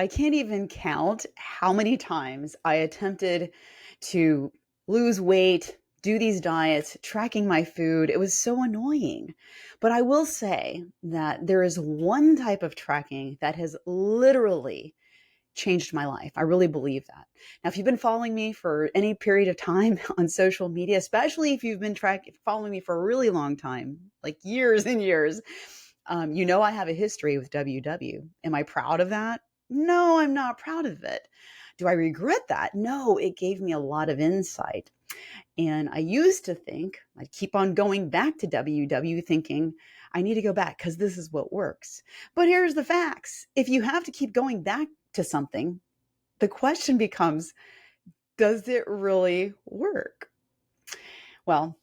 I can't even count how many times I attempted to lose weight, do these diets, tracking my food. It was so annoying. But I will say that there is one type of tracking that has literally changed my life. I really believe that. Now, if you've been following me for any period of time on social media, especially if you've been following me for a really long time, like years and years, you know I have a history with WW. Am I proud of that? No, I'm not proud of it. Do I regret that? No, it gave me a lot of insight. And I used to think, I keep on going back to WW thinking, I need to go back because this is what works. But here's the facts. If you have to keep going back to something, the question becomes, does it really work? Well,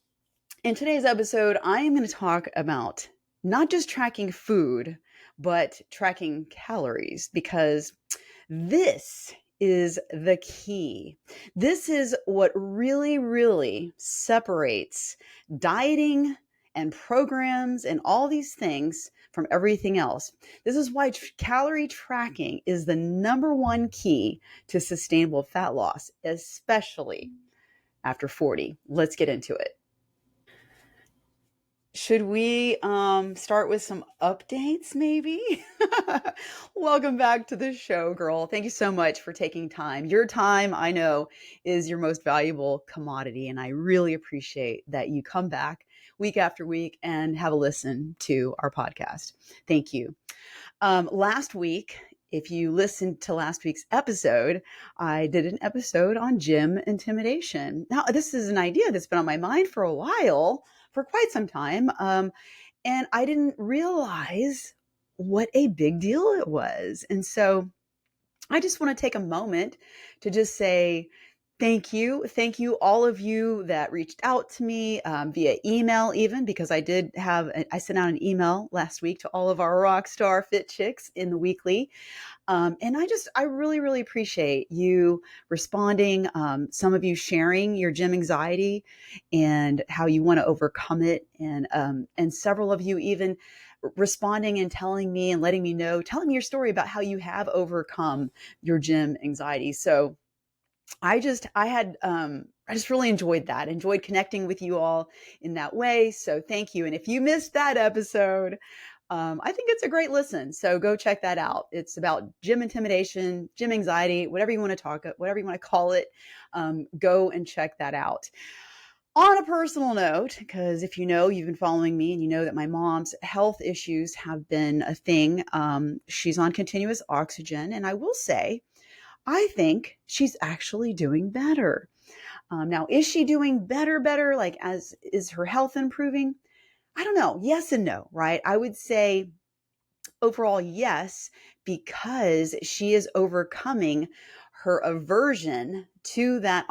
in today's episode, I am going to talk about not just tracking food, but tracking calories because this is the key. This is what really, really separates dieting and programs and all these things from everything else. This is why calorie tracking is the number one key to sustainable fat loss, especially after 40. Let's get into it. Should we start with some updates, maybe? Welcome back to the show, girl. Thank you so much for taking time. Your time, I know, is your most valuable commodity, and I really appreciate that you come back week after week and have a listen to our podcast. Thank you. Last week, if you listened to last week's episode, I did an episode on gym intimidation. Now, this is an idea that's been on my mind for a while, for quite some time. And I didn't realize what a big deal it was. And so I just want to take a moment to just say thank you. Thank you, all of you that reached out to me via email, even because I sent out an email last week to all of our rock star fit chicks in the weekly. And I really, really appreciate you responding. Some of you sharing your gym anxiety and how you want to overcome it. And several of you even responding and telling me and telling me your story about how you have overcome your gym anxiety. So I just really enjoyed connecting with you all in that way. So thank you. And if you missed that episode, I think it's a great listen. So go check that out. It's about gym intimidation, gym anxiety, whatever you want to call it. Go and check that out. On a personal note, because if you know, you've been following me and you know that my mom's health issues have been a thing. She's on continuous oxygen. And I will say, I think she's actually doing better. Now, is she doing better? Like, is her health improving? I don't know. Yes and no, right? I would say overall, yes, because she is overcoming her aversion to that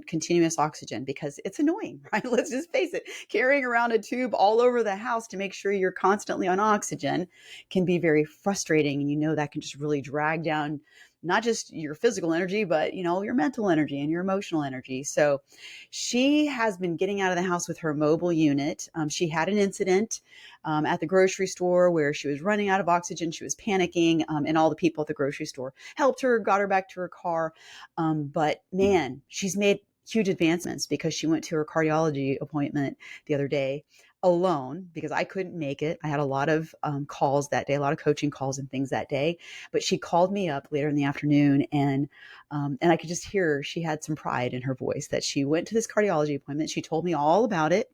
continuous oxygen, because it's annoying, right? Let's just face it. Carrying around a tube all over the house to make sure you're constantly on oxygen can be very frustrating. And that can just really drag down not just your physical energy, but your mental energy and your emotional energy. So she has been getting out of the house with her mobile unit. She had an incident at the grocery store where she was running out of oxygen. She was panicking, and all the people at the grocery store helped her, got her back to her car. But man, she's made huge advancements because she went to her cardiology appointment the other day alone because I couldn't make it. I had a lot of calls that day, a lot of coaching calls and things that day. But she called me up later in the afternoon, and I could just hear she had some pride in her voice that she went to this cardiology appointment. She told me all about it,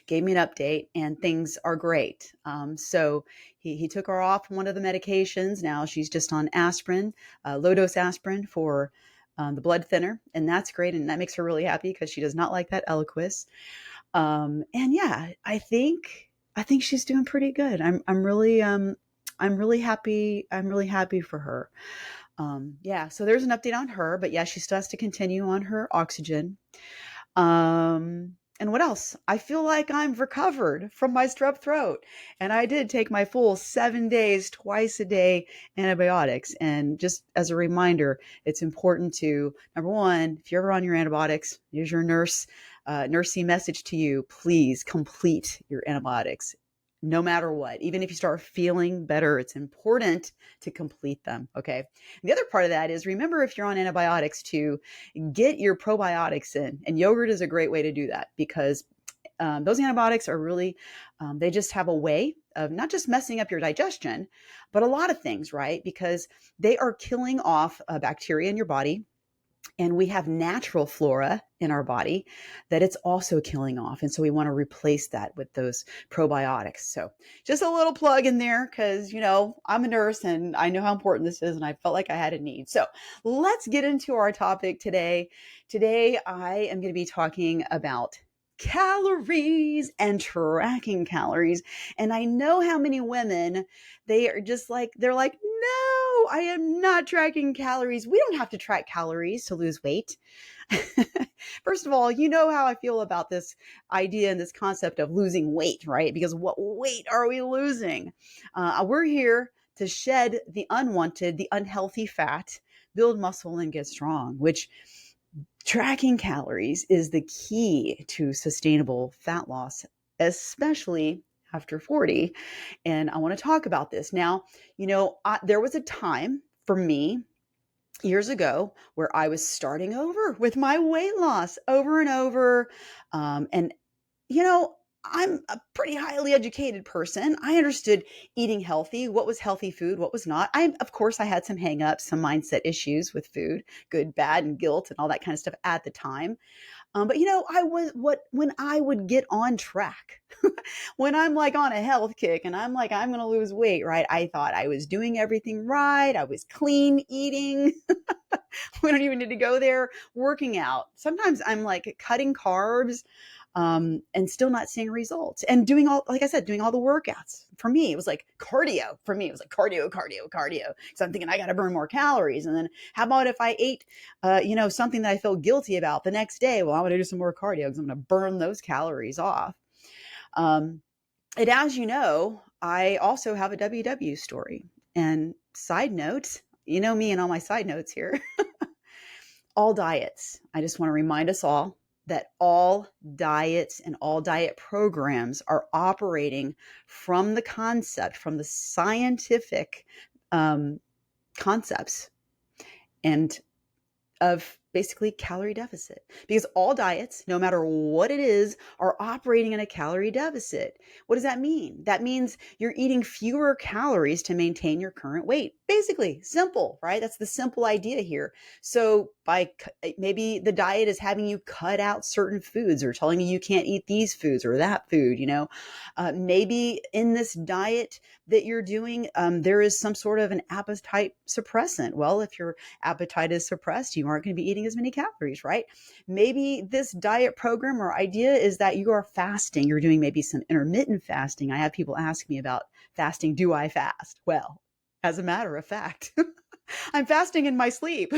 gave me an update, and things are great. So he took her off one of the medications. Now she's just on aspirin, low dose aspirin for the blood thinner, and that's great. And that makes her really happy because she does not like that Eliquis. And yeah, I think she's doing pretty good. I'm really happy. I'm really happy for her. Yeah, so there's an update on her, but yeah, she still has to continue on her oxygen. And what else? I feel like I'm recovered from my strep throat. And I did take my full 7 days, twice a day antibiotics. And just as a reminder, it's important to, number one, if you're ever on your antibiotics, here's your nursey message to you, please complete your antibiotics. no matter what. Even if you start feeling better, it's important to complete them. Okay. And the other part of that is, remember, if you're on antibiotics, to get your probiotics in. And yogurt is a great way to do that, because those antibiotics are really, they just have a way of not just messing up your digestion, but a lot of things, right? Because they are killing off bacteria in your body. And we have natural flora in our body that it's also killing off. And so we want to replace that with those probiotics. So just a little plug in there, because, I'm a nurse and I know how important this is, and I felt like I had a need. So let's get into our topic today. Today, I am going to be talking about calories and tracking calories. And I know how many women, they're like, no, I am not tracking calories. We don't have to track calories to lose weight. First of all, you know how I feel about this idea and this concept of losing weight, right? Because what weight are we losing? We're here to shed the unwanted, the unhealthy fat, build muscle, and get strong, which tracking calories is the key to sustainable fat loss, especially after 40. And I want to talk about this. Now, there was a time for me years ago where I was starting over with my weight loss over and over. And, you know, I'm a pretty highly educated person. I understood eating healthy, what was healthy food, what was not. Of course, I had some hangups, some mindset issues with food, good, bad, and guilt, and all that kind of stuff at the time. But when I would get on track, when I'm like on a health kick and I'm like, I'm going to lose weight, right? I thought I was doing everything right. I was clean eating. We don't even need to go there. Working out. Sometimes I'm like cutting carbs, and still not seeing results, and doing all, like I said, doing all the workouts. For me, it was like cardio. For me, it was like cardio. So I'm thinking I got to burn more calories. And then how about if I ate, something that I felt guilty about the next day? Well, I'm going to do some more cardio because I'm going to burn those calories off. And as you know, I also have a WW story. And side note, you know me and all my side notes here. All diets. I just want to remind us all that all diets and all diet programs are operating from the scientific concepts and of basically calorie deficit, because all diets, no matter what it is, are operating in a calorie deficit. What does that mean? That means you're eating fewer calories to maintain your current weight. Basically, simple, right? That's the simple idea here. So maybe the diet is having you cut out certain foods, or telling you can't eat these foods or that food, maybe in this diet that you're doing, there is some sort of an appetite suppressant. Well, if your appetite is suppressed, you aren't going to be eating as many calories, right? Maybe this diet program or idea is that you are fasting. You're doing maybe some intermittent fasting. I have people ask me about fasting. Do I fast? Well, as a matter of fact, I'm fasting in my sleep.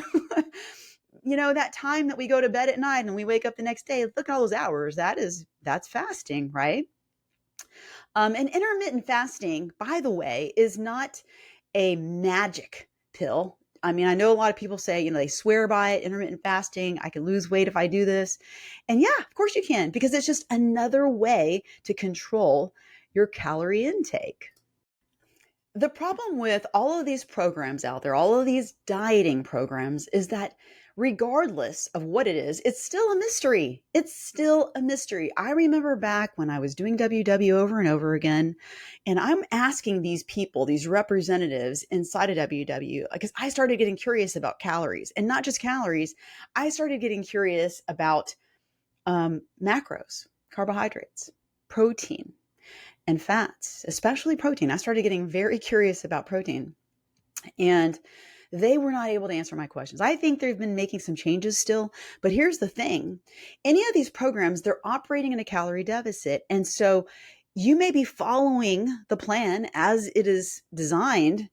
That time that we go to bed at night and we wake up the next day, look at all those hours. That's fasting, right? And intermittent fasting, by the way, is not a magic pill. I mean, I know a lot of people say, they swear by it, intermittent fasting. I can lose weight if I do this. And yeah, of course you can, because it's just another way to control your calorie intake. The problem with all of these programs out there, all of these dieting programs, is that regardless of what it is, it's still a mystery. It's still a mystery. I remember back when I was doing WW over and over again, and I'm asking these people, these representatives inside of WW, because I started getting curious about calories, and not just calories. I started getting curious about macros, carbohydrates, protein, and fats, especially protein. I started getting very curious about protein, and they were not able to answer my questions. I think they've been making some changes still, but here's the thing. Any of these programs, they're operating in a calorie deficit. And so you may be following the plan as it is designed,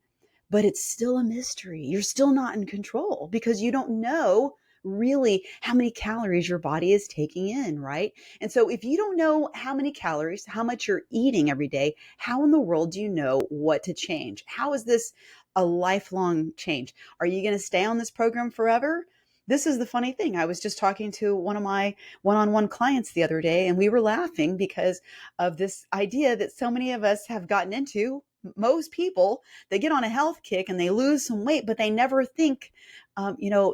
but it's still a mystery. You're still not in control because you don't know really how many calories your body is taking in, right? And so if you don't know how many calories, how much you're eating every day, how in the world do you know what to change? How is this a lifelong change? Are you going to stay on this program forever? this is the funny thing. I was just talking to one of my one-on-one clients the other day, and we were laughing because of this idea that so many of us have gotten into. Most people, they get on a health kick and they lose some weight, but they never think,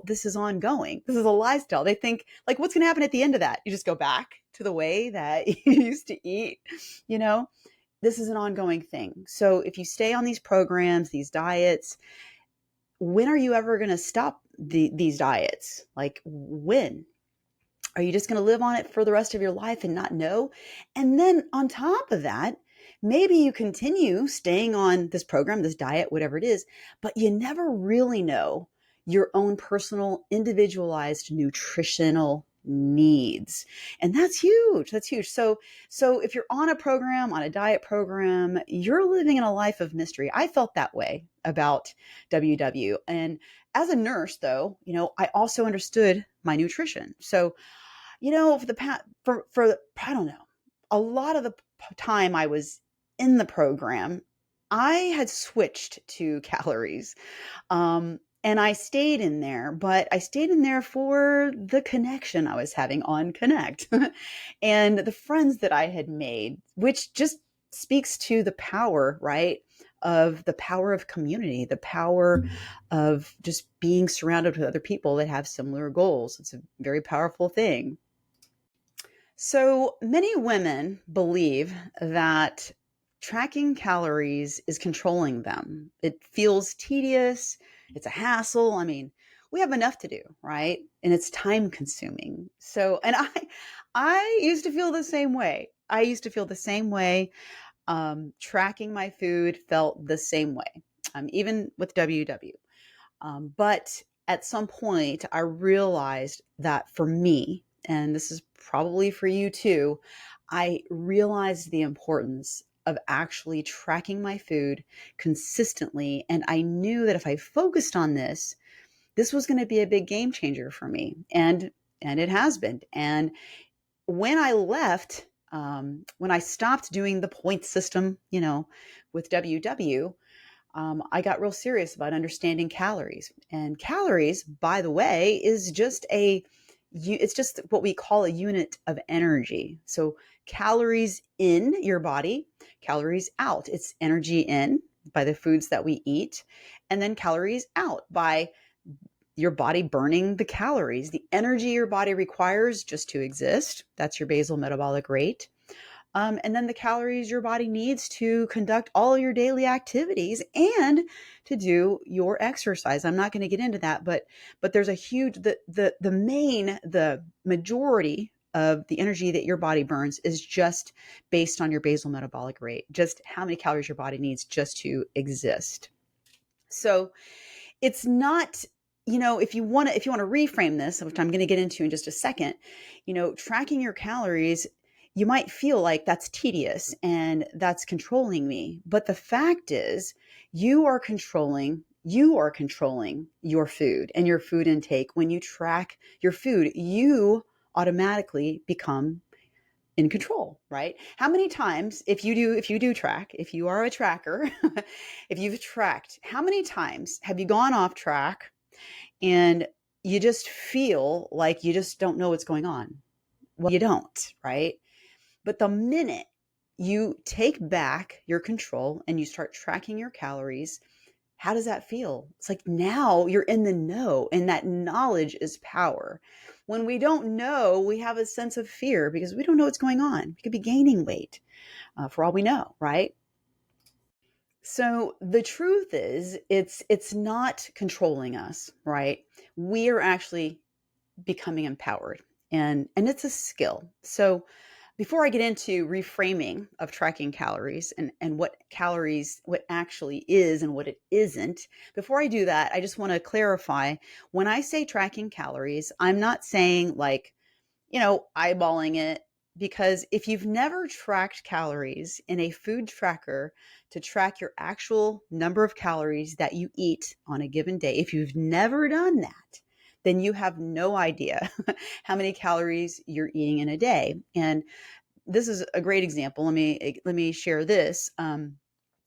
this is ongoing. This is a lifestyle. They think, like, what's going to happen at the end of that? You just go back to the way that you used to eat, you know? This is an ongoing thing. So if you stay on these programs, these diets, when are you ever going to stop these diets? Like, when? Are you just going to live on it for the rest of your life and not know? And then on top of that, maybe you continue staying on this program, this diet, whatever it is, but you never really know your own personal, individualized nutritional needs. And that's huge. That's huge. So if you're on a program, on a diet program, you're living in a life of mystery. I felt that way about WW. And as a nurse, though, I also understood my nutrition. So for the past, for I don't know, a lot of the time I was in the program, I had switched to calories. And I stayed in there, but I stayed in there for the connection I was having on Connect and the friends that I had made, which just speaks to the power, right? Of the power of community, the power of just being surrounded with other people that have similar goals. It's a very powerful thing. So many women believe that tracking calories is controlling them. It feels tedious, it's a hassle. I mean, we have enough to do, right? And it's time consuming. So, and I used to feel the same way. I used to feel the same way. Tracking my food felt the same way, even with WW. But at some point, I realized that for me, and this is probably for you too, I realized the importance of actually tracking my food consistently. And I knew that if I focused on this was going to be a big game changer for me. And it has been. And when I left, when I stopped doing the point system, with WW, I got real serious about understanding calories. And calories, by the way, it's just what we call a unit of energy. So calories in your body, calories out. It's energy in by the foods that we eat, and then calories out by your body burning the calories, the energy your body requires just to exist. That's your basal metabolic rate. And then the calories your body needs to conduct all your daily activities and to do your exercise. I'm not going to get into that, but there's a huge the majority of the energy that your body burns is just based on your basal metabolic rate, just how many calories your body needs just to exist. So it's not, if you want to reframe this, which I'm going to get into in just a second, tracking your calories, you might feel like that's tedious and that's controlling me. But the fact is, you are controlling your food and your food intake. When you track your food, you automatically become in control, right? How many times, if you do track, if you are a tracker, if you've tracked, how many times have you gone off track and you just feel like you just don't know what's going on? Well, you don't, right? But the minute you take back your control and you start tracking your calories, how does that feel? It's like now you're in the know, and that knowledge is power. When we don't know, we have a sense of fear because we don't know what's going on. We could be gaining weight for all we know, right? So the truth is, it's not controlling us, right? We are actually becoming empowered, and it's a skill. So before I get into reframing of tracking calories and what actually is and what it isn't, before I do that, I just want to clarify, when I say tracking calories, I'm not saying like, eyeballing it, because if you've never tracked calories in a food tracker to track your actual number of calories that you eat on a given day, if you've never done that, then you have no idea how many calories you're eating in a day. And this is a great example. Let me share this.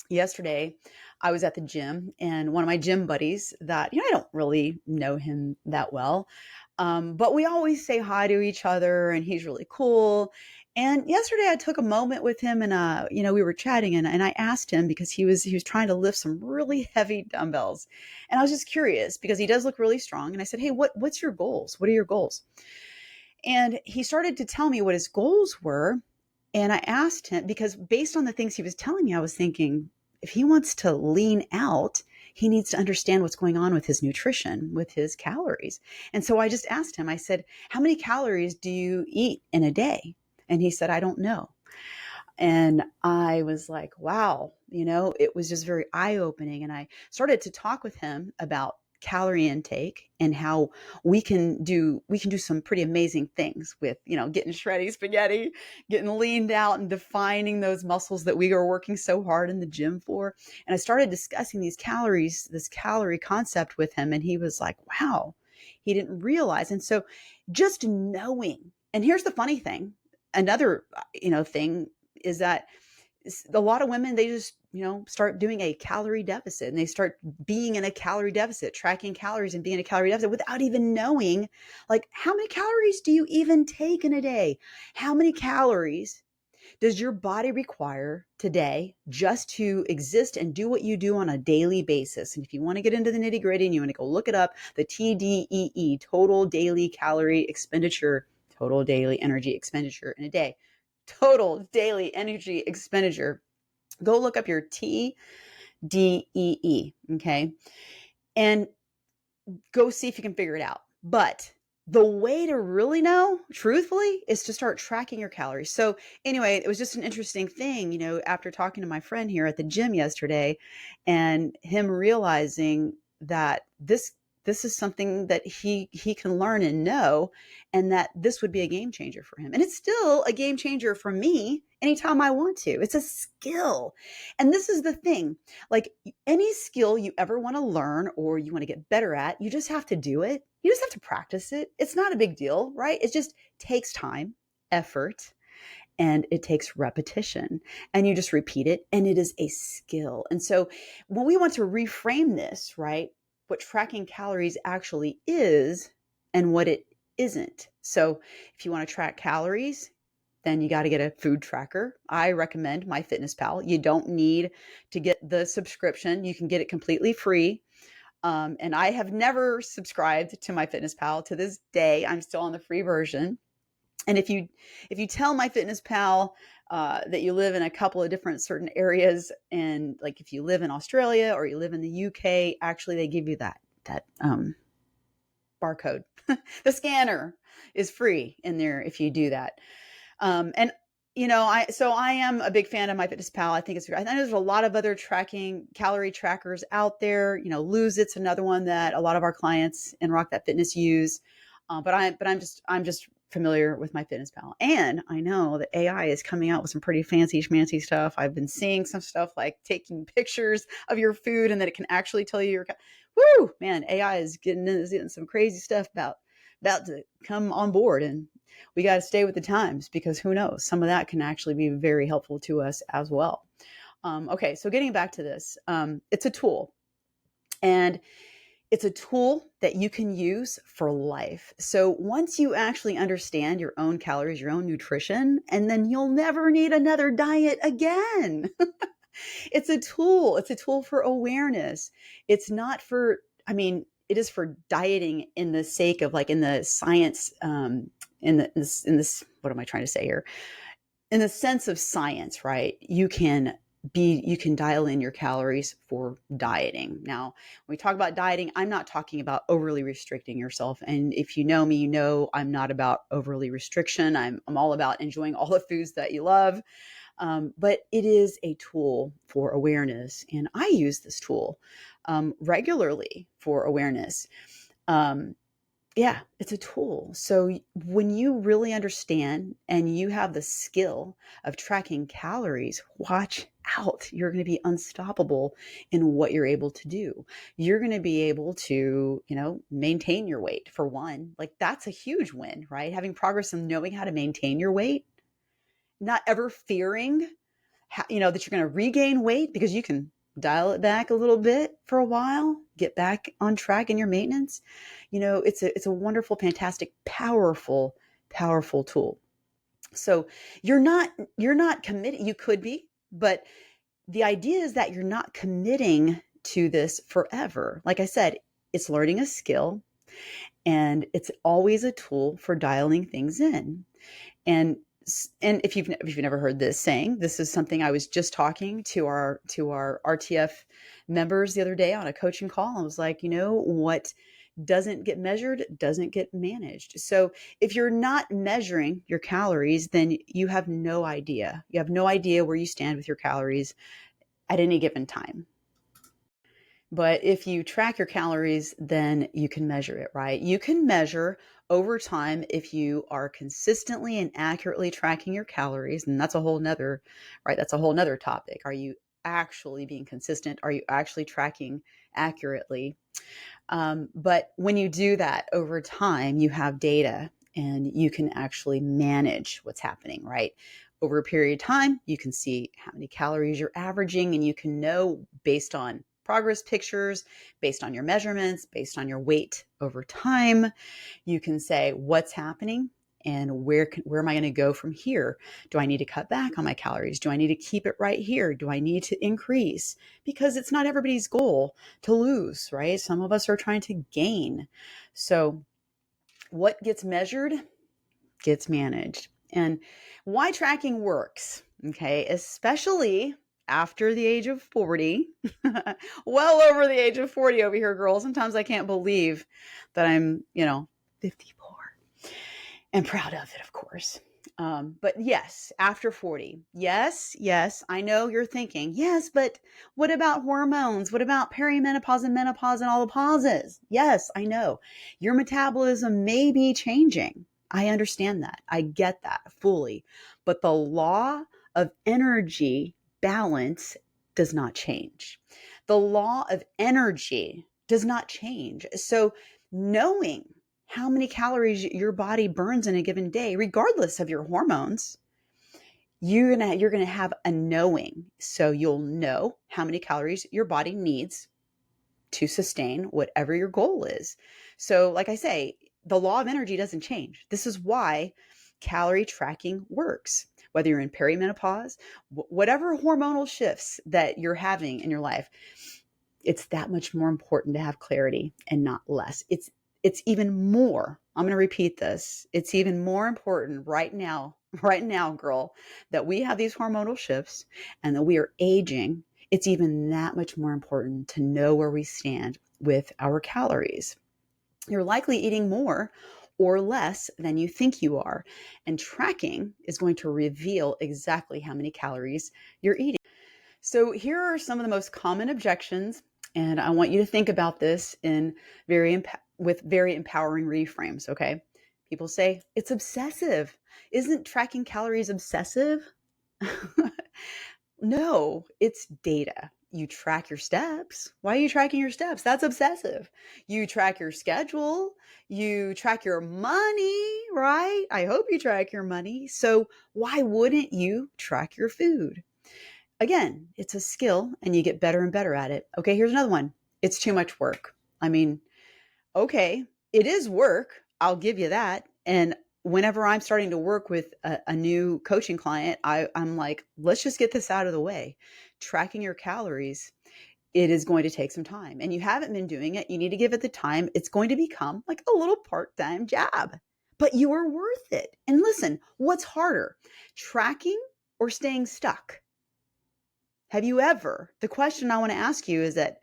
Yesterday, I was at the gym, and one of my gym buddies that, I don't really know him that well, but we always say hi to each other, and he's really cool. And yesterday I took a moment with him, and we were chatting, and I asked him because he was trying to lift some really heavy dumbbells. And I was just curious because he does look really strong. And I said, "Hey, what's your goals? What are your goals?" And he started to tell me what his goals were. And I asked him because based on the things he was telling me, I was thinking, if he wants to lean out, he needs to understand what's going on with his nutrition, with his calories. And so I just asked him, I said, "How many calories do you eat in a day?" And he said, "I don't know." And I was like, wow, it was just very eye opening. And I started to talk with him about calorie intake and how we can do some pretty amazing things with, getting shreddy spaghetti, getting leaned out and defining those muscles that we are working so hard in the gym for. And I started discussing this calorie concept with him, and he was like, wow, he didn't realize. And so just knowing, and here's the funny thing, another, thing is that a lot of women, they just, start doing a calorie deficit, and they start being in a calorie deficit, tracking calories and being in a calorie deficit without even knowing, like, how many calories do you even take in a day? How many calories does your body require today just to exist and do what you do on a daily basis? And if you want to get into the nitty gritty and you want to go look it up, the TDEE, total daily calorie expenditure, total daily energy expenditure in a day, total daily energy expenditure. Go look up your TDEE, okay? And go see if you can figure it out. But the way to really know, truthfully, is to start tracking your calories. So anyway, it was just an interesting thing, after talking to my friend here at the gym yesterday, and him realizing that this is something that he can learn and know, and that this would be a game changer for him. And it's still a game changer for me anytime I want to. It's a skill. And this is the thing, like any skill you ever want to learn or you want to get better at, you just have to do it. You just have to practice it. It's not a big deal, right? It just takes time, effort, and it takes repetition, and you just repeat it, and it is a skill. And so when we want to reframe this, right, what tracking calories actually is and what it isn't. So if you want to track calories, then you got to get a food tracker. I recommend MyFitnessPal. You don't need to get the subscription. You can get it completely free. And I have never subscribed to MyFitnessPal to this day. I'm still on the free version. And if you tell MyFitnessPal that you live in a couple of different certain areas, and like if you live in Australia or you live in the UK, actually they give you that barcode. The scanner is free in there if you do that. And I am a big fan of MyFitnessPal. I think it's great. I know there's a lot of other calorie trackers out there. Lose It's another one that a lot of our clients in Rock That Fitness use. But I'm just familiar with MyFitnessPal, and I know that AI is coming out with some pretty fancy schmancy stuff. I've been seeing some stuff like taking pictures of your food, and that it can actually tell you woo, man, AI is getting some crazy stuff about to come on board, and we got to stay with the times, because who knows, some of that can actually be very helpful to us as well. Okay, so getting back to this, it's a tool, and it's a tool that you can use for life. So once you actually understand your own calories, your own nutrition, and then you'll never need another diet again. It's a tool. It's a tool for awareness. It's not for, it is for dieting in the sake of, like, in the science, what am I trying to say here? In the sense of science, right? You can dial in your calories for dieting. Now, when we talk about dieting, I'm not talking about overly restricting yourself. And if you know me, you know I'm not about overly restriction. I'm all about enjoying all the foods that you love. But it is a tool for awareness. And I use this tool regularly for awareness. Yeah, it's a tool. So when you really understand and you have the skill of tracking calories, watch out. You're going to be unstoppable in what you're able to do. You're going to be able to, maintain your weight, for one. Like, that's a huge win, right? Having progress and knowing how to maintain your weight, not ever fearing that you're going to regain weight, because you can dial it back a little bit for a while, get back on track in your maintenance. It's a wonderful, fantastic, powerful tool. So you're not committed. You could be, but the idea is that you're not committing to this forever. Like I said, it's learning a skill, and it's always a tool for dialing things in. And and if you've never heard this saying, this is something I was just talking to our RTF members the other day on a coaching call. I was like, what doesn't get measured doesn't get managed. So if you're not measuring your calories, then you have no idea. You have no idea where you stand with your calories at any given time. But if you track your calories, then you can measure it, right? You can measure over time if you are consistently and accurately tracking your calories. And that's a whole nother, right? That's a whole nother topic. Are you actually being consistent? Are you actually tracking accurately? But when you do that over time, you have data and you can actually manage what's happening, right? Over a period of time, you can see how many calories you're averaging, and you can know based on progress pictures, based on your measurements, based on your weight over time, you can say what's happening and where am I going to go from here? Do I need to cut back on my calories? Do I need to keep it right here? Do I need to increase? Because it's not everybody's goal to lose, right? Some of us are trying to gain. So what gets measured gets managed. And why tracking works, okay, especially after the age of 40, well over the age of 40 over here, girls. Sometimes I can't believe that I'm, 54 and proud of it, of course. But yes, after 40, yes, I know you're thinking, yes, but what about hormones? What about perimenopause and menopause and all the pauses? Yes, I know your metabolism may be changing. I understand that. I get that fully. But the law of energy balance does not change. The law of energy does not change. So knowing how many calories your body burns in a given day, regardless of your hormones, you're gonna have a knowing. So you'll know how many calories your body needs to sustain whatever your goal is. So, like I say, the law of energy doesn't change. This is why calorie tracking works. Whether you're in perimenopause, whatever hormonal shifts that you're having in your life, it's that much more important to have clarity and not less. It's even more, I'm going to repeat this. It's even more important right now, girl, that we have these hormonal shifts and that we are aging. It's even that much more important to know where we stand with our calories. You're likely eating more or less than you think you are, and tracking is going to reveal exactly how many calories you're eating. So here are some of the most common objections, and I want you to think about this in with very empowering reframes, okay? People say, it's obsessive. Isn't tracking calories obsessive? No, it's data. You track your steps. Why are you tracking your steps? That's obsessive. You track your schedule. You track your money, right? I hope you track your money. So why wouldn't you track your food? Again, it's a skill and you get better and better at it. Okay, here's another one. It's too much work. I mean, okay, it is work. I'll give you that. And whenever I'm starting to work with a new coaching client, I'm like, let's just get this out of the way. Tracking your calories, it is going to take some time. And you haven't been doing it. You need to give it the time. It's going to become like a little part-time job, but you are worth it. And listen, what's harder, tracking or staying stuck? Have you ever, the question I want to ask you is that,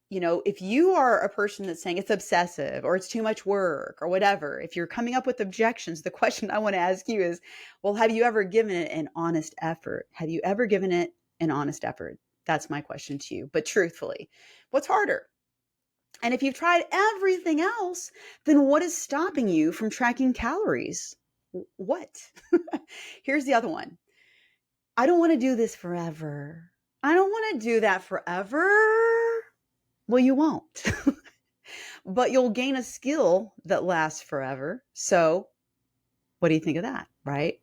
if you are a person that's saying it's obsessive or it's too much work or whatever, if you're coming up with objections, the question I want to ask you is, well, have you ever given it an honest effort? Have you ever given it an honest effort? That's my question to you. But truthfully, what's harder? And if you've tried everything else, then what is stopping you from tracking calories? What? Here's the other one. I don't want to do this forever. I don't want to do that forever. Well, you won't, but you'll gain a skill that lasts forever. So what do you think of that? Right.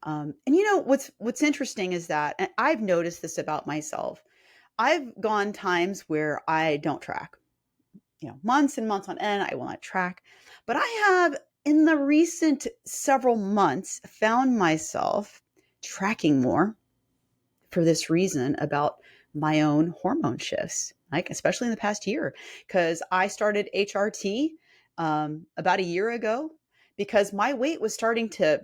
And what's interesting is that, and I've noticed this about myself. I've gone times where I don't track, months and months on end, I will not track. But I have, in the recent several months, found myself tracking more for this reason about my own hormone shifts, like especially in the past year, because I started HRT about a year ago because my weight was starting to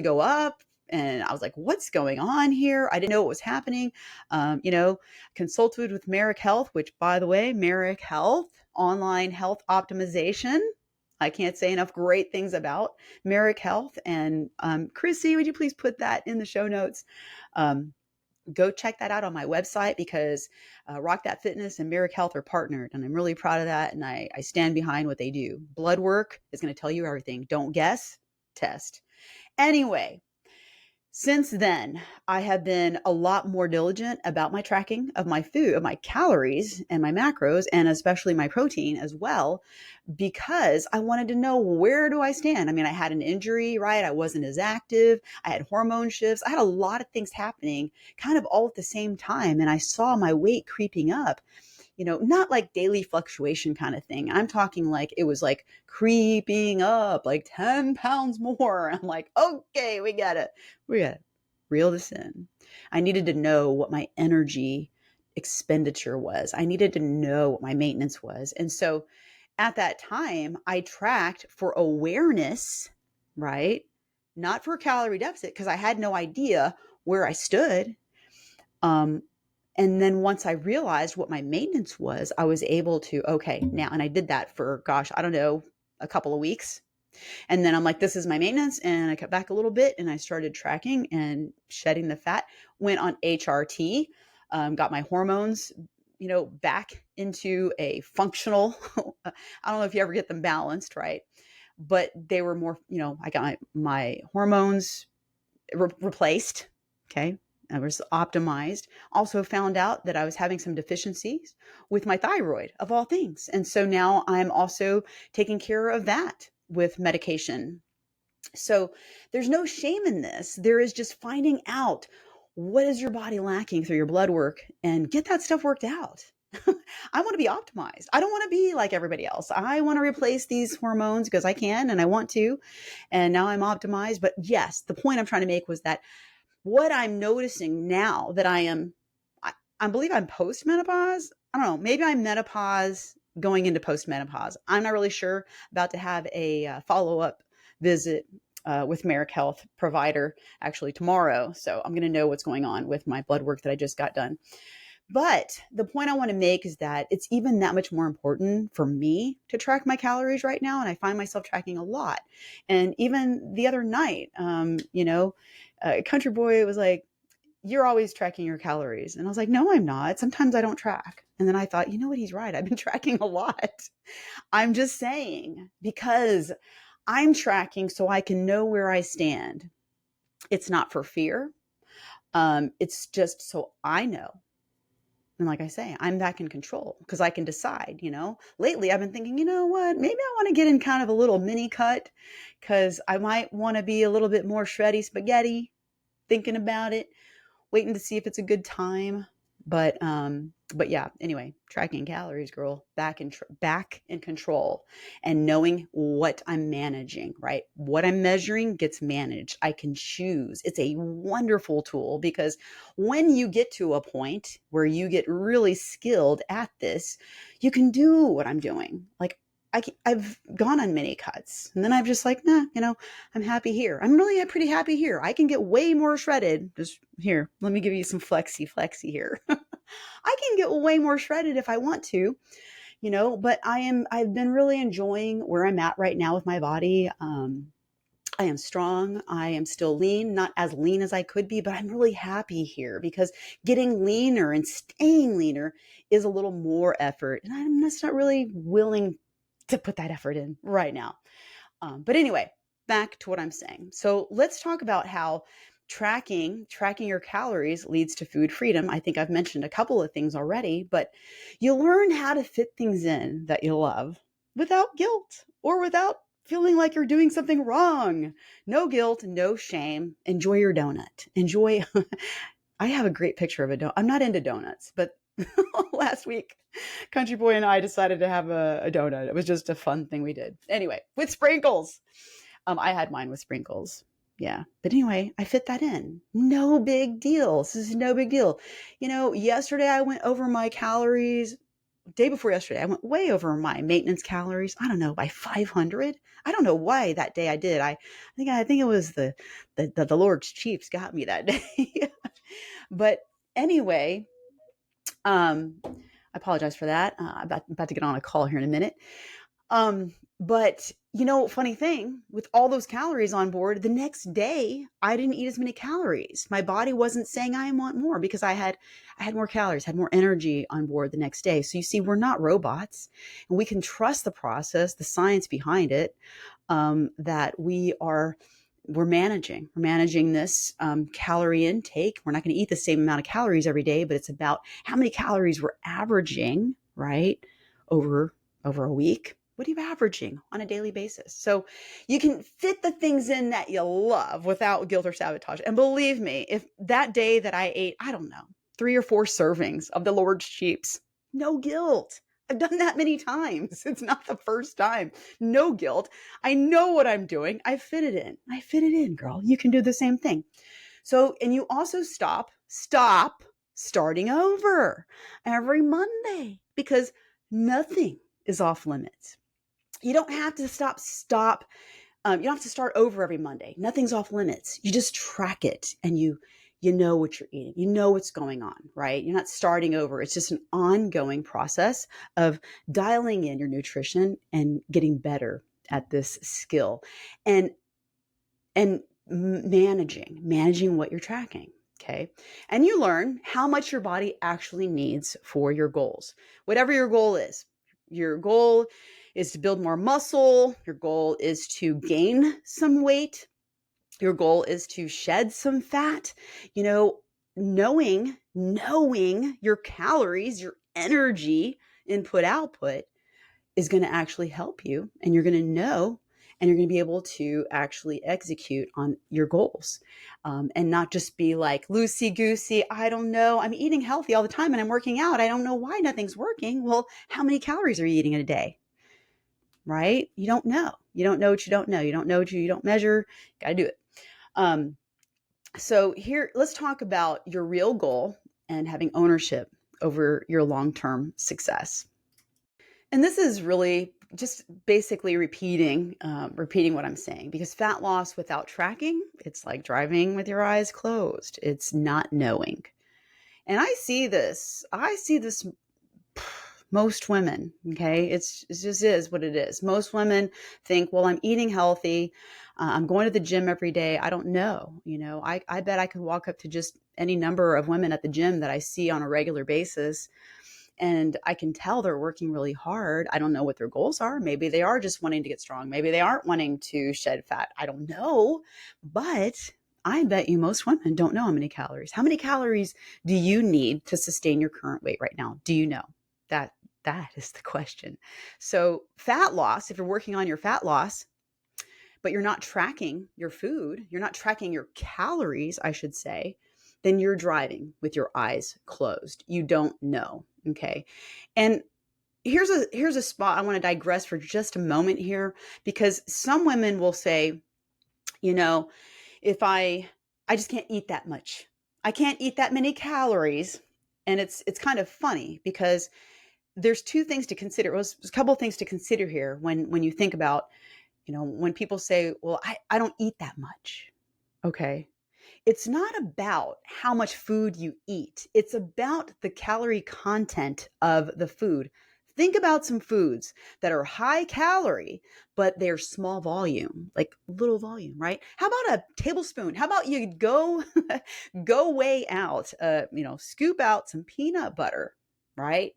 go up. And I was like, what's going on here? I didn't know what was happening. Consulted with Merrick Health, which, by the way, Merrick Health, online health optimization. I can't say enough great things about Merrick Health. And Chrissy, would you please put that in the show notes? Um, Go check that out on my website because Rock That Fitness and Merrick Health are partnered, and I'm really proud of that. And I stand behind what they do. Blood work is going to tell you everything. Don't guess, test. Anyway, since then, I have been a lot more diligent about my tracking of my food, of my calories and my macros, and especially my protein as well, because I wanted to know, where do I stand? I mean, I had an injury, right? I wasn't as active. I had hormone shifts. I had a lot of things happening kind of all at the same time. And I saw my weight creeping up, not like daily fluctuation kind of thing. I'm talking like it was like creeping up like 10 pounds more. I'm like, okay, we got it. We got to reel this in. I needed to know what my energy expenditure was. I needed to know what my maintenance was. And so at that time, I tracked for awareness, right? Not for calorie deficit, because I had no idea where I stood. And then once I realized what my maintenance was, I was able to, okay, now, and I did that for, gosh, I don't know, a couple of weeks. And then I'm like, this is my maintenance. And I cut back a little bit and I started tracking and shedding the fat, went on HRT, got my hormones, back into a functional, I don't know if you ever get them balanced, right? But they were more, I got my hormones replaced. Okay. I was optimized. Also found out that I was having some deficiencies with my thyroid, of all things. And so now I'm also taking care of that with medication. So there's no shame in this. There is just finding out, what is your body lacking through your blood work, and get that stuff worked out. I want to be optimized. I don't want to be like everybody else. I want to replace these hormones because I can and I want to. And now I'm optimized. But yes, the point I'm trying to make was that what I'm noticing now that I believe I'm post-menopause. I don't know, maybe I'm menopause going into post-menopause. I'm not really sure. About to have a follow-up visit with Merrick Health provider actually tomorrow. So I'm going to know what's going on with my blood work that I just got done. But the point I want to make is that it's even that much more important for me to track my calories right now. And I find myself tracking a lot. And even the other night, Country Boy was like, you're always tracking your calories. And I was like, no, I'm not. Sometimes I don't track. And then I thought, you know what? He's right. I've been tracking a lot. I'm just saying, because I'm tracking so I can know where I stand. It's not for fear. It's just so I know. And like I say, I'm back in control because I can decide, Lately, I've been thinking, you know what? Maybe I want to get in kind of a little mini cut because I might want to be a little bit more shreddy spaghetti, thinking about it, waiting to see if it's a good time. But yeah, anyway, tracking calories, girl, back in control and knowing what I'm managing, right? What I'm measuring gets managed. I can choose. It's a wonderful tool because when you get to a point where you get really skilled at this, you can do what I'm doing. Like I've gone on mini cuts and then I've just like, nah, I'm happy here. I'm really pretty happy here. I can get way more shredded. Just here, let me give you some flexy here. I can get way more shredded if I want to, but I've been really enjoying where I'm at right now with my body. I am strong. I am still lean, not as lean as I could be, but I'm really happy here because getting leaner and staying leaner is a little more effort. And I'm just not really willing to put that effort in right now. But anyway, back to what I'm saying. So let's talk about how tracking your calories leads to food freedom. I think I've mentioned a couple of things already, but you learn how to fit things in that you love without guilt or without feeling like you're doing something wrong. No guilt, no shame. Enjoy your donut. Enjoy. I have a great picture of a donut. I'm not into donuts, but last week, Country Boy and I decided to have a donut. It was just a fun thing we did. Anyway, with sprinkles. I had mine with sprinkles. Yeah. But anyway, I fit that in. No big deal. This is no big deal. Yesterday I went over my calories. Day before yesterday, I went way over my maintenance calories. I don't know, by 500. I don't know why that day I did. I think it was the Lord's Chiefs got me that day. But anyway, I apologize for that. I'm about to get on a call here in a minute. But funny thing, with all those calories on board, the next day I didn't eat as many calories. My body wasn't saying I want more because I had more calories, had more energy on board the next day. So you see, we're not robots, and we can trust the process, the science behind it, that we're managing this calorie intake. We're not going to eat the same amount of calories every day, but it's about how many calories we're averaging, right, over a week. What are you averaging on a daily basis? So you can fit the things in that you love without guilt or sabotage. And believe me, if that day that I ate, I don't know, 3 or 4 servings of the Lord's Chiefs, no guilt. I've done that many times. It's not the first time. No guilt. I know what I'm doing. I fit it in, girl. You can do the same thing. So, and you also stop starting over every Monday, because nothing is off limits. You don't have to stop. You don't have to start over every Monday. Nothing's off limits. You just track it, and you know what you're eating. You know what's going on, right? You're not starting over. It's just an ongoing process of dialing in your nutrition and getting better at this skill, and managing what you're tracking. Okay. And you learn how much your body actually needs for your goals. Whatever your goal is. Your goal is to build more muscle. Your goal is to gain some weight. Your goal is to shed some fat. Knowing your calories, your energy input output is going to actually help you, and you're going to know, and you're going to be able to actually execute on your goals, and not just be like loosey-goosey. I don't know. I'm eating healthy all the time and I'm working out. I don't know why nothing's working. Well, how many calories are you eating in a day? Right? You don't know. You don't know what you don't know. You don't know what you don't measure. Got to do it. So here, let's talk about your real goal and having ownership over your long-term success. And this is really just basically repeating what I'm saying, because fat loss without tracking, it's like driving with your eyes closed. It's not knowing. And I see this most women, okay? It just is what it is. Most women think, well, I'm eating healthy. I'm going to the gym every day. I don't know. I bet I could walk up to just any number of women at the gym that I see on a regular basis, and I can tell they're working really hard. I don't know what their goals are. Maybe they are just wanting to get strong. Maybe they aren't wanting to shed fat. I don't know. But I bet you most women don't know how many calories. How many calories do you need to sustain your current weight right now? Do you know? That is the question. So fat loss, if you're working on your fat loss, but you're not tracking your food, you're not tracking your calories, I should say, then you're driving with your eyes closed. You don't know. Okay. And here's a spot I want to digress for just a moment here, because some women will say, if I just can't eat that much. I can't eat that many calories. And it's kind of funny, because there's two things to consider. Well, there's a couple of things to consider here when you think about, when people say, well, I don't eat that much. Okay. It's not about how much food you eat. It's about the calorie content of the food. Think about some foods that are high calorie, but they're small volume, like little volume, right? How about a tablespoon? How about you go way out, scoop out some peanut butter, right?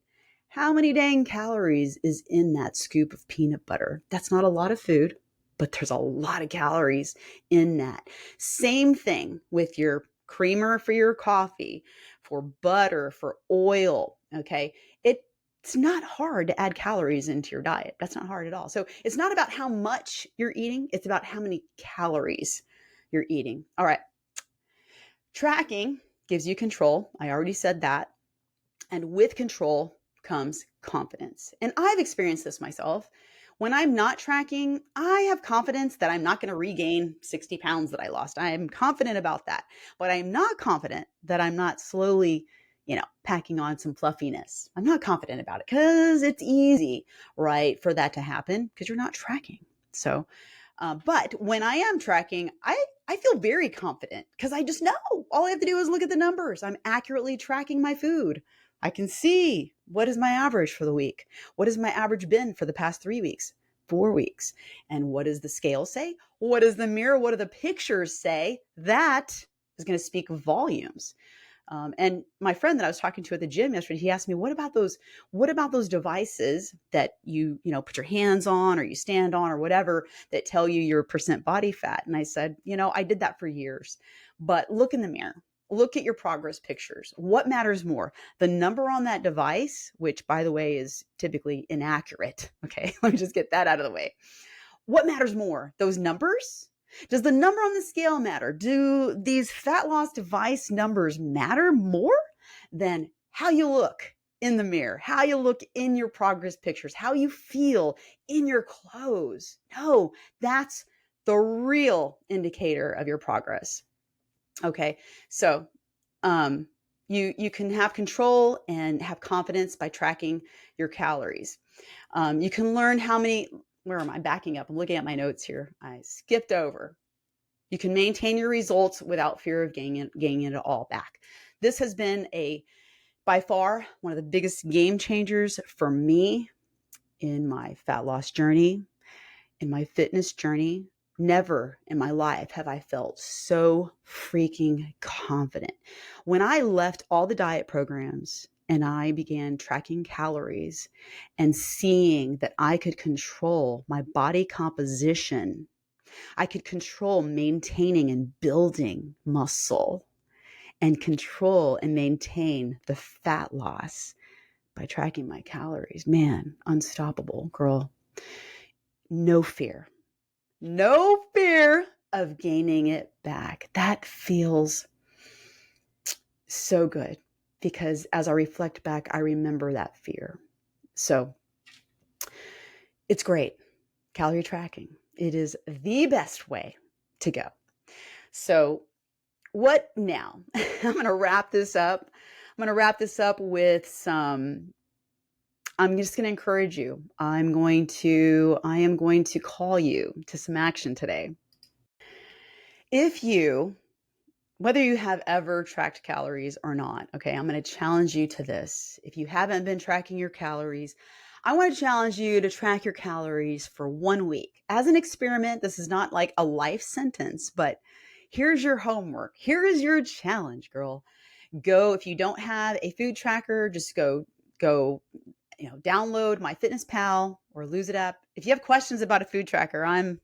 How many dang calories is in that scoop of peanut butter? That's not a lot of food, but there's a lot of calories in that. Same thing with your creamer for your coffee, for butter, for oil, okay? It's not hard to add calories into your diet. That's not hard at all. So it's not about how much you're eating. It's about how many calories you're eating. All right. Tracking gives you control. I already said that. And with control comes confidence. And I've experienced this myself. When I'm not tracking, I have confidence that I'm not going to regain 60 pounds that I lost. I am confident about that. But I'm not confident that I'm not slowly, packing on some fluffiness. I'm not confident about it because it's easy, right, for that to happen because you're not tracking. So, but when I am tracking, I feel very confident because I just know all I have to do is look at the numbers. I'm accurately tracking my food. I can see what is my average for the week. What has my average been for the past 3 weeks, 4 weeks? And what does the scale say? What does the mirror, what do the pictures say? That is going to speak volumes. And my friend that I was talking to at the gym yesterday, he asked me, what about those devices that you put your hands on or you stand on or whatever that tell you your percent body fat? And I said, I did that for years, but look in the mirror. Look at your progress pictures. What matters more? The number on that device, which by the way is typically inaccurate. Okay, let me just get that out of the way. What matters more? Those numbers? Does the number on the scale matter? Do these fat loss device numbers matter more than how you look in the mirror, how you look in your progress pictures, how you feel in your clothes? No, that's the real indicator of your progress. Okay, so you can have control and have confidence by tracking your calories. You can learn how many. Where am I backing up? I'm looking at my notes here. I skipped over. You can maintain your results without fear of gaining it all back. This has been by far one of the biggest game changers for me in my fat loss journey, in my fitness journey. Never in my life have I felt so freaking confident. When I left all the diet programs and I began tracking calories and seeing that I could control my body composition, I could control maintaining and building muscle and control and maintain the fat loss by tracking my calories. Man, unstoppable, girl. No fear of gaining it back. That feels so good because as I reflect back, I remember that fear. So it's great. Calorie tracking. It is the best way to go. So what now? I'm going to wrap this up. With I'm just going to encourage you. I am going to call you to some action today. Whether you have ever tracked calories or not, okay, I'm going to challenge you to this. If you haven't been tracking your calories, I want to challenge you to track your calories for 1 week. As an experiment, this is not like a life sentence, but here's your homework. Here is your challenge, girl. If you don't have a food tracker, just go download MyFitnessPal or Lose It app. If you have questions about a food tracker, I'm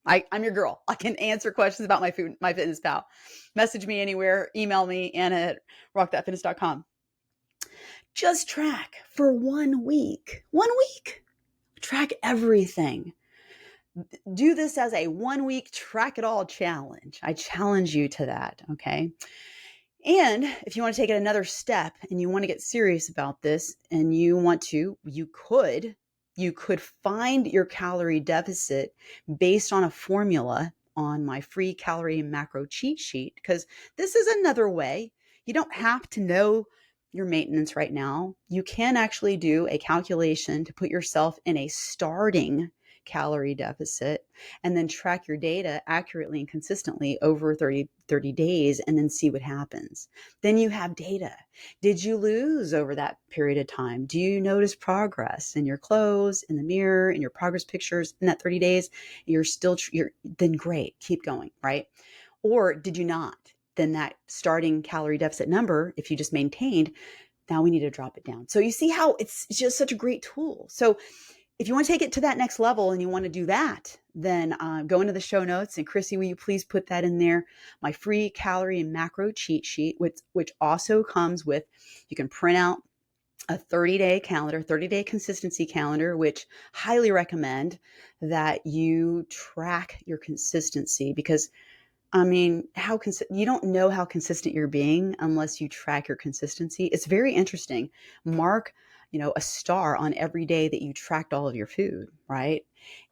your girl. I can answer questions about MyFitnessPal. Message me anywhere, email me, Anna@rockthatfitness.com. Just track for 1 week. 1 week. Track everything. Do this as a 1 week track it all challenge. I challenge you to that, okay? And if you want to take it another step and you want to get serious about this and you could find your calorie deficit based on a formula on my free calorie and macro cheat sheet, because this is another way. You don't have to know your maintenance right now. You can actually do a calculation to put yourself in a starting calorie deficit and then track your data accurately and consistently over 30 days and then see what happens. Then you have data. Did you lose over that period of time? Do you notice progress in your clothes, in the mirror, in your progress pictures in that 30 days? Then great, keep going, right? Or did you not? Then that starting calorie deficit number, if you just maintained, now we need to drop it down. So you see how it's just such a great tool. So if you want to take it to that next level and you want to do that, then go into the show notes. And Chrissy, will you please put that in there? My free calorie and macro cheat sheet, which also comes with, you can print out a 30-day calendar, 30-day consistency calendar, which highly recommend that you track your consistency because I mean, you don't know how consistent you're being unless you track your consistency. It's very interesting. Mark, a star on every day that you tracked all of your food, right?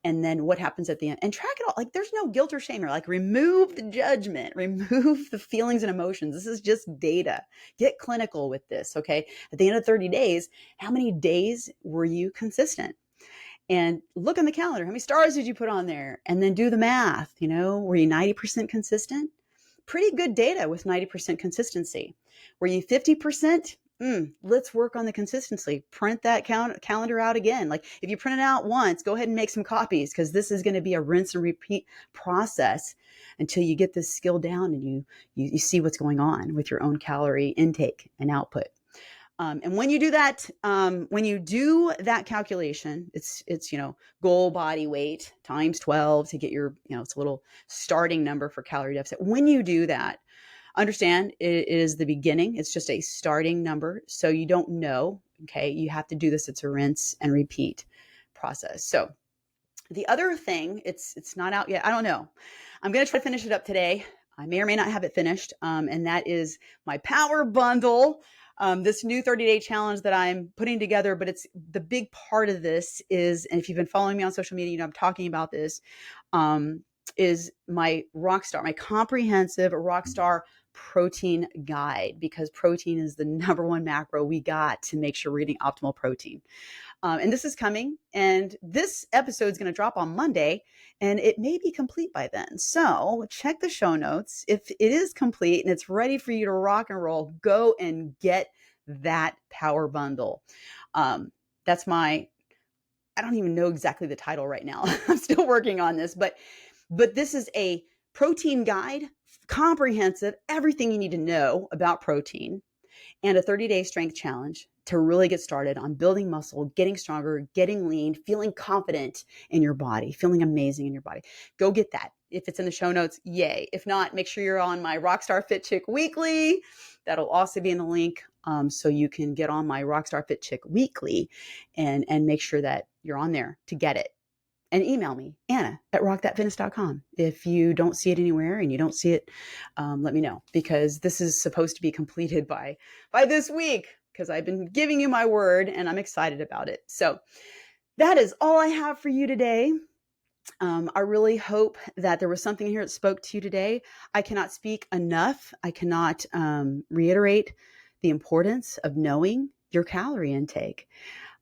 And then what happens at the end? And track it all. Like there's no guilt or shame here. Like remove the judgment, remove the feelings and emotions. This is just data. Get clinical with this, okay? At the end of 30 days, how many days were you consistent? And look on the calendar. How many stars did you put on there? And then do the math. Were you 90% consistent? Pretty good data with 90% consistency. Were you 50%? Let's work on the consistency. Print that calendar out again. Like if you print it out once, go ahead and make some copies because this is going to be a rinse and repeat process until you get this skill down and you see what's going on with your own calorie intake and output. And when you do that, calculation, it's goal body weight times 12 to get your, it's a little starting number for calorie deficit. When you do that, understand it is the beginning. It's just a starting number. So you don't know. Okay. You have to do this. It's a rinse and repeat process. So the other thing, it's not out yet. I don't know. I'm going to try to finish it up today. I may or may not have it finished. And that is my power bundle. This new 30-day challenge that I'm putting together, but it's the big part of this is, and if you've been following me on social media, I'm talking about this, is my my comprehensive Rockstar protein guide, because protein is the number one macro we got to make sure we're eating optimal protein. And this is coming, and this episode is going to drop on Monday, and it may be complete by then. So check the show notes. If it is complete and it's ready for you to rock and roll, go and get that power bundle. That's I don't even know exactly the title right now. I'm still working on this, but this is a protein guide, comprehensive, everything you need to know about protein, and a 30-day strength challenge to really get started on building muscle, getting stronger, getting lean, feeling confident in your body, feeling amazing in your body. Go get that. If it's in the show notes, yay. If not, make sure you're on my Rockstar Fit Chick Weekly. That'll also be in the link, so you can get on my Rockstar Fit Chick Weekly and make sure that you're on there to get it. And email me, Anna@rockthatfitness.com. If you don't see it anywhere and you don't see it, let me know, because this is supposed to be completed by this week, because I've been giving you my word and I'm excited about it. So that is all I have for you today. I really hope that there was something here that spoke to you today. I cannot speak enough. I cannot reiterate the importance of knowing your calorie intake.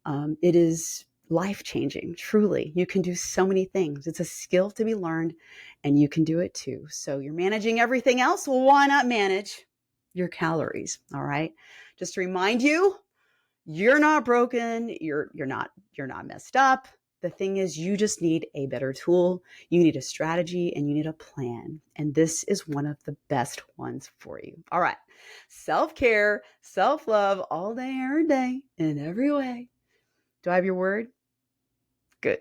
It is life-changing, truly. You can do so many things. It's a skill to be learned, and you can do it too. So you're managing everything else. Well, why not manage your calories? All right. Just to remind you, you're not broken. You're not messed up. The thing is, you just need a better tool. You need a strategy and you need a plan. And this is one of the best ones for you. All right. Self-care, self-love all day, every day, in every way. Do I have your word? Good.